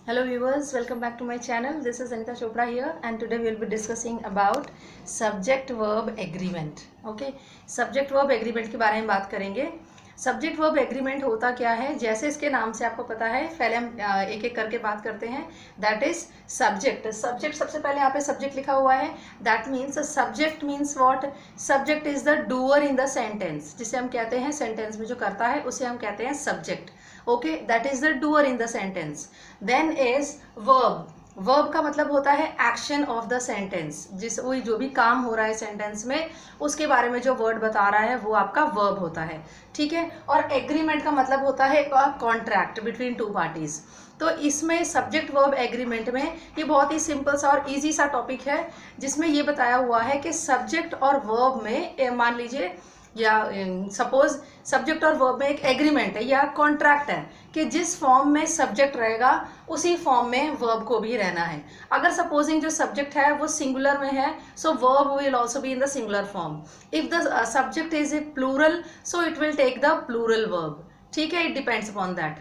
Hello viewers, welcome back to my channel. This is Anita Chopra here and today we will be discussing about subject verb agreement. Okay, subject verb agreement के बारे में बात करेंगे. Subject verb agreement होता क्या है, जैसे इसके नाम से आपको पता है, पहले हम एक एक करके बात करते हैं. That is subject. सब्जेक्ट सबसे पहले यहाँ पे सब्जेक्ट लिखा हुआ है. That means subject means what? Subject is the doer in the sentence. जिसे हम कहते हैं सेंटेंस में जो करता है उसे हम कहते हैं subject. Okay, that is the doer in the sentence. Then is verb. Verb का मतलब होता है एक्शन ऑफ द सेंटेंस. जिस वही जो भी काम हो रहा है सेंटेंस में उसके बारे में जो वर्ड बता रहा है वो आपका वर्ब होता है. ठीक है. और एग्रीमेंट का मतलब होता है कॉन्ट्रैक्ट बिटवीन टू पार्टीज. तो इसमें सब्जेक्ट वर्ब एग्रीमेंट में ये बहुत ही सिंपल सा और इजी सा टॉपिक है जिसमें ये बताया हुआ है कि सब्जेक्ट और वर्ब में मान लीजिए या सपोज सब्जेक्ट और वर्ब में एक एग्रीमेंट है या कॉन्ट्रैक्ट है कि जिस फॉर्म में सब्जेक्ट रहेगा उसी फॉर्म में वर्ब को भी रहना है. अगर सपोजिंग जो सब्जेक्ट है वो सिंगुलर में है so verb will also be in the singular form. If the subject is a plural so it will take the plural verb. ठीक है, it depends upon that.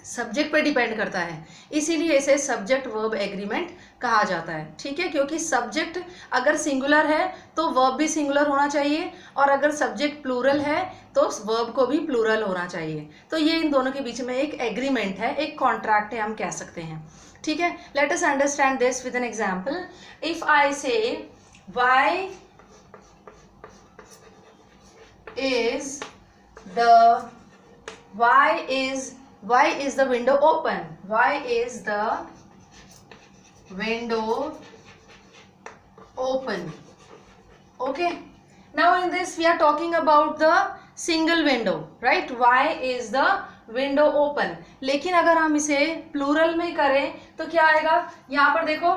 Subject पे डिपेंड करता है, इसीलिए इसे सब्जेक्ट वर्ब एग्रीमेंट कहा जाता है. ठीक है, क्योंकि सब्जेक्ट अगर सिंगुलर है तो वर्ब भी सिंगुलर होना चाहिए और अगर सब्जेक्ट प्लूरल है तो वर्ब को भी प्लूरल होना चाहिए. तो ये इन दोनों के बीच में एक एग्रीमेंट है, एक कॉन्ट्रैक्ट है, हम कह सकते हैं. ठीक है, let us understand this with an example. If I से Y is the window open? Why is the window open? Okay, now in this we are talking about the single window, right? Why is the window open? लेकिन अगर हम इसे plural में करें तो क्या आएगा? यहाँ पर देखो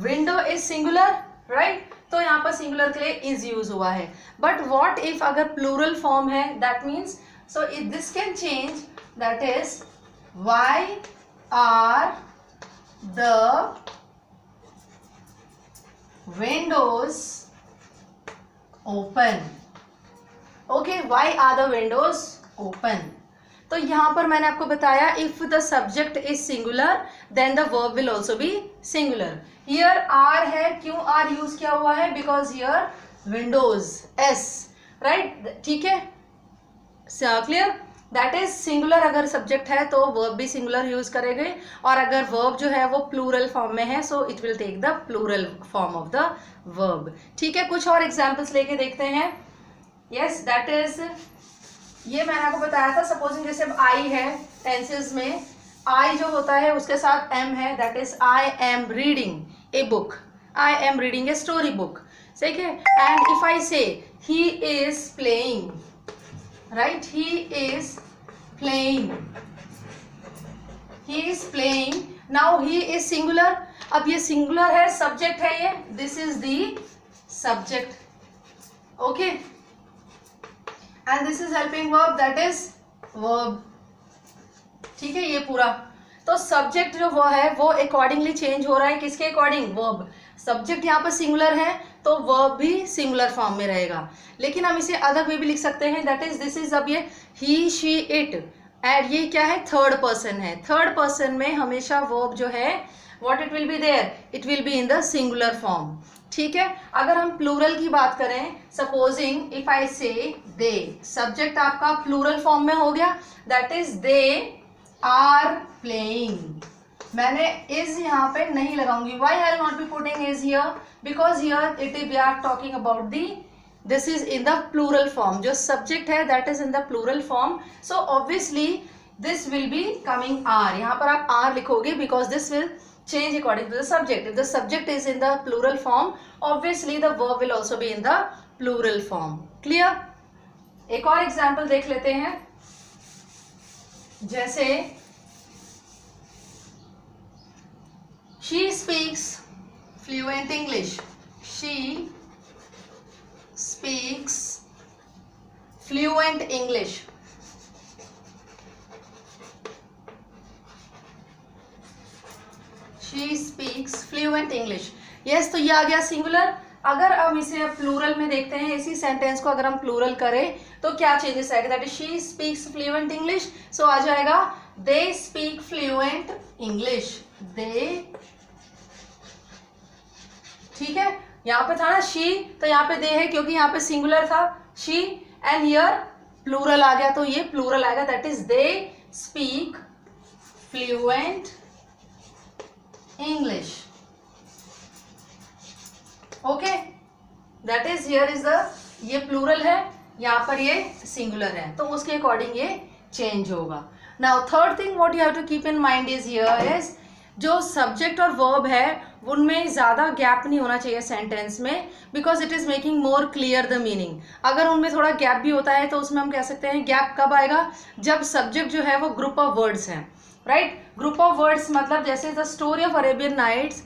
window is singular, right? तो यहाँ पर सिंगुलर के लिए is यूज हुआ है. बट what if अगर प्लूरल फॉर्म है, that means so if this can change, that is why are the windows open? Okay, why are the windows open? तो यहाँ पर मैंने आपको बताया if the subject is singular then the verb will also be singular. Here are है, क्यों are use किया हुआ है? Because here windows s, right? ठीक है, क्लियर. दैट इज सिंगुलर अगर सब्जेक्ट है तो वर्ब भी सिंगुलर यूज करेंगे और अगर वर्ब जो है वो प्लूरल फॉर्म में है so it will take the plural form of the verb. ठीक है, कुछ और एग्जांपल्स लेके देखते हैं. यस, दैट इज ये मैंने आपको बताया था. सपोजिंग जैसे अब आई है टेंसेस में, आई जो होता है उसके साथ एम है. That is I am reading a book. I am reading a story book. ठीक है. एंड इफ आई से he is playing, right? He is playing. He is playing. Now he is singular. अब ये singular है, subject है ये. This is the subject. Okay. And this is helping verb, that is verb. ठीक है, ये पूरा. तो subject जो वो है वो accordingly change हो रहा है. किसके according? Verb. सब्जेक्ट यहाँ पर सिंगुलर है तो वर्ब भी सिंगुलर फॉर्म में रहेगा. लेकिन हम इसे अदर वे भी लिख सकते हैं. दैट इज दिस इज अब ये ही शी इट एंड ये क्या है? थर्ड पर्सन है. थर्ड पर्सन में हमेशा वर्ब जो है what it will be there? It will be in the singular form. ठीक है. अगर हम प्लूरल की बात करें, supposing if I say they, subject आपका प्लूरल फॉर्म में हो गया. That is they are playing. मैंने इज यहाँ पे नहीं लगाऊंगी. Why I will not be putting is here? Because here it is we are talking about the, this is in the plural form. जो subject है that is in the plural form. So obviously this will be coming are. यहाँ पर आप are लिखोगे because this will change according to the subject. If the subject is in the plural form, obviously the verb will also be in the plural form. Clear? एक और example देख लेते हैं. जैसे she speaks fluent English. She speaks fluent English. She speaks fluent English. Yes, तो ये आ गया singular. अगर हम इसे प्लूरल में देखते हैं, इसी सेंटेंस को अगर हम प्लूरल करें तो क्या चेंजेस आएगा? That is she speaks fluent English. So आ जाएगा they speak fluent English, they, ठीक है। यहाँ पे था ना शी, तो यहाँ पे दे है क्योंकि यहाँ पे सिंगुलर था शी, एंड हियर प्लूरल आ गया तो ये प्लूरल आएगा, that is they speak fluent English. Okay, that is here is the, ये प्लूरल है, यहाँ पर ये सिंगुलर है, तो उसके अकॉर्डिंग ये चेंज होगा। Now third thing what you have to keep in mind is here is, जो सब्जेक्ट और वर्ब है उनमें ज़्यादा गैप नहीं होना चाहिए सेंटेंस में, because it is making more clear the meaning. अगर उनमें थोड़ा गैप भी होता है तो उसमें हम कह सकते हैं गैप कब आएगा, जब सब्जेक्ट जो है वो ग्रुप ऑफ वर्ड्स हैं, राइट। ग्रुप ऑफ वर्ड्स मतलब जैसे the story of Arabian nights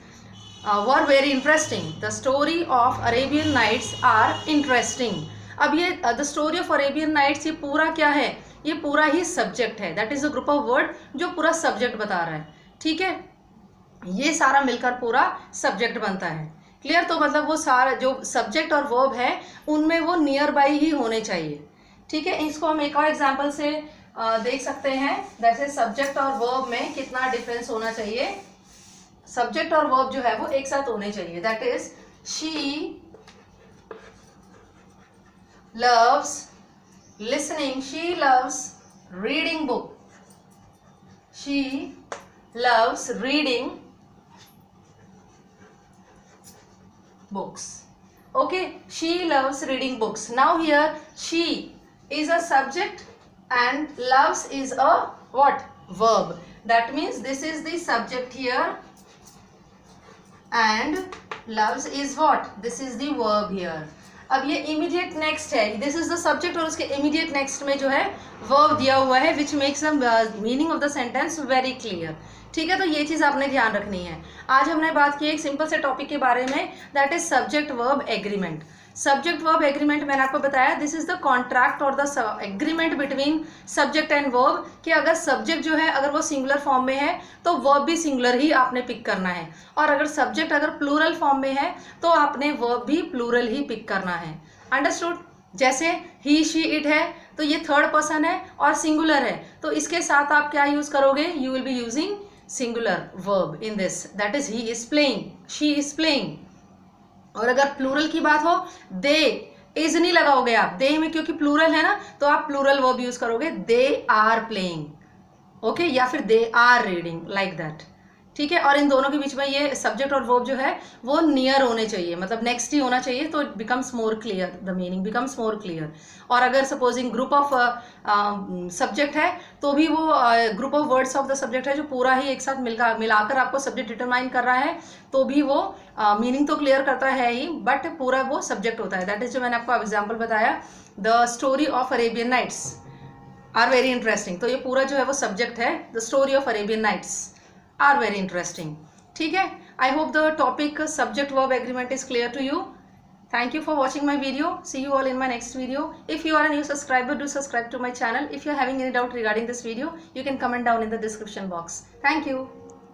were very interesting, the story of Arabian nights are interesting. अब ये the story of Arabian nights, ये पूरा क्या है, ये पूरा ही सब्जेक्ट है, that is the group of word जो पूरा सब्जेक्ट बता रहा है, ठीक है। ये सारा मिलकर पूरा सब्जेक्ट बनता है, क्लियर। तो मतलब वो सारा जो सब्जेक्ट और वर्ब है उनमें वो नियर बाई ही होने चाहिए, ठीक है। इसको हम एक और एग्जांपल से देख सकते हैं, जैसे सब्जेक्ट और वर्ब में कितना डिफरेंस होना चाहिए। सब्जेक्ट और वर्ब जो है वो एक साथ होने चाहिए, that is she loves listening, she loves reading book, she loves reading books. Okay, she loves reading books. Now here she is a subject and loves is a what, verb. That means this is the subject here and loves is what, this is the verb here. अब ये immediate next है, this is the subject और उसके immediate next में जो है verb दिया हुआ है, which makes the meaning of the sentence very clear, ठीक है। तो ये चीज़ आपने ध्यान रखनी है। आज हमने बात की एक सिंपल से टॉपिक के बारे में, that is subject verb agreement. Subject verb agreement मैंने आपको बताया, दिस इज द कॉन्ट्रैक्ट और the agreement between subject and verb, कि अगर सब्जेक्ट जो है अगर वो सिंगुलर फॉर्म में है तो वर्ब भी सिंगुलर ही आपने पिक करना है, और अगर सब्जेक्ट अगर प्लूरल फॉर्म में है तो आपने वर्ब भी प्लूरल ही पिक करना है। अंडरस्टूड। जैसे ही शी इट है तो ये थर्ड पर्सन है और सिंगुलर है, तो इसके साथ आप क्या यूज करोगे, you will be using singular verb in this, that is he is playing, she is playing। और अगर प्लूरल की बात हो, they is नहीं लगाओगे आप, they में क्योंकि प्लूरल है ना, तो आप प्लूरल verb यूज करोगे, they are playing, ओके, या फिर they are reading, like that, ठीक है। और इन दोनों के बीच में ये सब्जेक्ट और वर्ब जो है वो नियर होने चाहिए, मतलब नेक्स्ट ही होना चाहिए, तो it becomes more clear, the meaning becomes more clear. और अगर सपोजिंग ग्रुप ऑफ सब्जेक्ट है तो भी वो group of words of the subject है जो पूरा ही एक साथ मिलाकर आपको सब्जेक्ट डिटरमाइन कर रहा है, तो भी वो मीनिंग तो क्लियर करता है ही, बट पूरा वो सब्जेक्ट होता है। दैट इज जो मैंने आपको एग्जाम्पल बताया, the story of Arabian nights are very interesting, तो ये पूरा जो है वो सब्जेक्ट है, the story of Arabian nights are very interesting, ठीक है। I hope the topic subject verb agreement is clear to you. Thank you for watching my video. See you all in my next video. If you are a new subscriber, do subscribe to my channel. If you are having any doubt regarding this video, you can comment down in the description box. Thank you.